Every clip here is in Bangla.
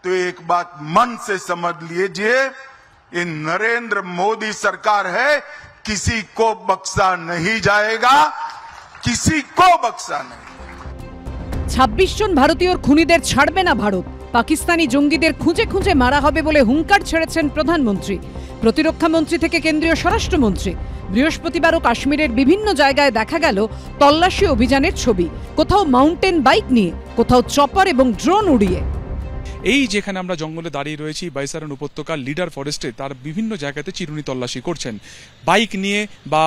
तो एक बात मन से समझ लीजिए, ये नरेंद्र मोदी सरकार है, किसी को बख्शा नहीं जाएगा, किसी को बख्शा नहीं। 26 জন ভারতীয়র খুনিদের ছাড়বে না ভারত। পাকিস্তানি জঙ্গিদের খুঁজে খুঁজে মারা হবে বলে হুঙ্কার ছেড়েছেন প্রধানমন্ত্রী। প্রতিরক্ষা মন্ত্রী থেকে কেন্দ্রীয় স্বরাষ্ট্রমন্ত্রী। বৃহস্পতিবারও কাশ্মীরের বিভিন্ন জায়গায় দেখা গেল তল্লাশি অভিযানের ছবি, কোথাও মাউন্টেন বাইক নিয়ে, কোথাও চপার এবং ড্রোন উড়িয়ে। এই যেখানে আমরা জঙ্গলে দাঁড়িয়ে রয়েছি, বাইসারন উপত্যকার লিডার ফরেস্টে তার বিভিন্ন জায়গাতে চিরুনি তল্লাশি করছেন, বাইক নিয়ে বা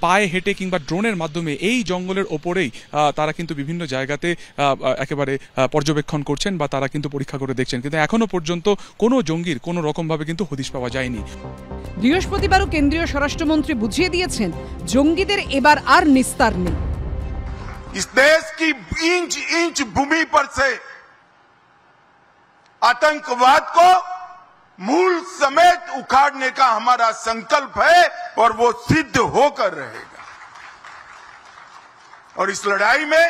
পায়ে হেঁটে কিংবা ড্রোনের মাধ্যমে এই জঙ্গলের ওপরেই তারা কিন্তু বিভিন্ন জায়গাতে একেবারে পর্যবেক্ষণ করছেন বা তারা কিন্তু পরীক্ষা করে দেখছেন, কিন্তু এখনো পর্যন্ত কোনো জঙ্গির কোনো রকমভাবে কিন্তু হদিশ পাওয়া যায়নি। বৃহস্পতিবারও কেন্দ্রীয় স্বরাষ্ট্রমন্ত্রী বুঝিয়ে দিয়েছেন, জঙ্গিদের এবার আর নিস্তার নেই। इस देश की इंच इंच भूमि पर से आतंकवाद को मूल समेत उखाड़ने का हमारा संकल्प है और वो सिद्ध होकर रहेगा। और इस लड़ाई में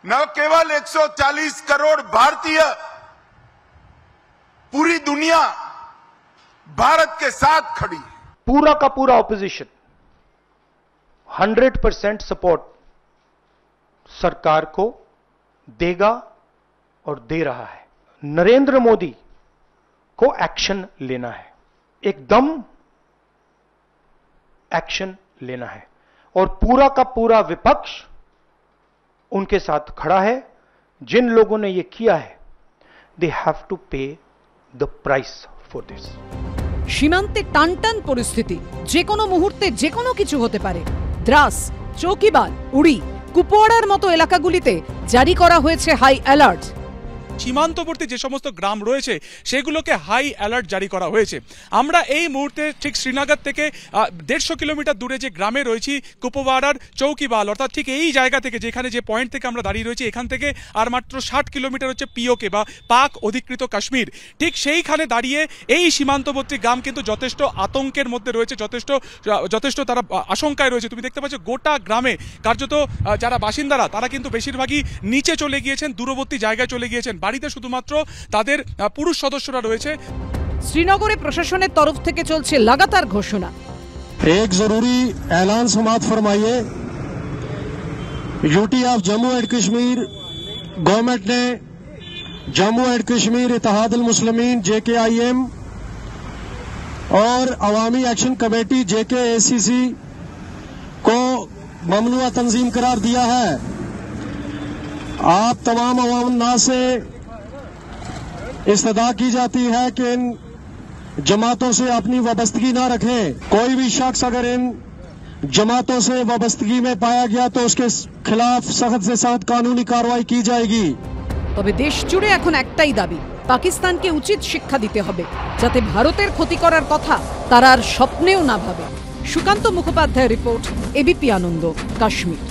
न केवल 140 करोड़ भारतीय, पूरी दुनिया भारत के साथ खड़ी है। पूरा का पूरा ऑपोजिशन 100% सपोर्ट सरकार को देगा और दे रहा है। नरेंद्र मोदी को एक्शन लेना है, एकदम एक्शन लेना है, और पूरा का पूरा विपक्ष उनके साथ खड़ा है। जिन लोगों ने ये किया है, दे हैव टू पे द प्राइस फॉर दिस। সীমান্তে টানটান পরিস্থিতি, যে কোনো মুহূর্তে যে কোনো কিছু হতে পারে। দ্রাস, চৌকিবাল, উড়ি, কুপওয়াড়ার মতো এলাকাগুলিতে জারি করা হয়েছে হাই অ্যালার্ট। সীমান্তবর্তী যে সমস্ত গ্রাম রয়েছে সেগুলোকে হাই অ্যালার্ট জারি করা হয়েছে। আমরা এই মুহূর্তে ঠিক শ্রীনগর থেকে 150 কিলোমিটার দূরে যে গ্রামে রয়েছি, কুপওয়াড়ার চৌকিবাল, অর্থাৎ ঠিক এই জায়গা থেকে, যেখানে যে পয়েন্ট থেকে আমরা দাঁড়িয়ে রয়েছি, এখান থেকে আর মাত্র 60 কিলোমিটার হচ্ছে পিওকে বা পাক অধিকৃত কাশ্মীর। ঠিক সেইখানে দাঁড়িয়ে এই সীমান্তবর্তী গ্রাম কিন্তু যথেষ্ট আতঙ্কের মধ্যে রয়েছে, যথেষ্ট তারা আশঙ্কায় রয়েছে। তুমি দেখতে পাচ্ছ গোটা গ্রামে কার্যত যারা বাসিন্দারা তারা কিন্তু বেশিরভাগই নিচে চলে গিয়েছেন, দূরবর্তী জায়গায় চলে গিয়েছেন, বাড়িতে শুধুমাত্র তাদের পুরুষ সদস্যরা রয়েছে। শ্রীনগরে প্রশাসনের তরফ থেকে চলছে লাগাতার ঘোষণা। एक जरूरी ऐलान समाप्त फरमाइए। UT of Jammu and Kashmir government ने जम्मू एंड कश्मीर इत्तेहाद अल मुस्लिमीन JKIM और अवामी एक्शन कमेटी JKACC को ममनुआ तंजीम करार दिया है। आप तमाम अवाम नास से इस्तदा की जाती है कि इन जमातों से अपनी वाबस्तगी ना रखें। कोई भी शख्स अगर इन जमातों से वाबस्तगी में पाया गया तो उसके खिलाफ सख्त से सख्त कानूनी कार्रवाई की जाएगी। তবে দেশ জুড়ে এখন একটাই দাবি, পাকিস্তানকে উচিত শিক্ষা দিতে হবে, যাতে ভারতের ক্ষতি করার কথা তারা আর স্বপ্নেও না ভাবে। সুকান্ত মুখোপাধ্যায় রিপোর্ট, ABP আনন্দ, কাশ্মীর।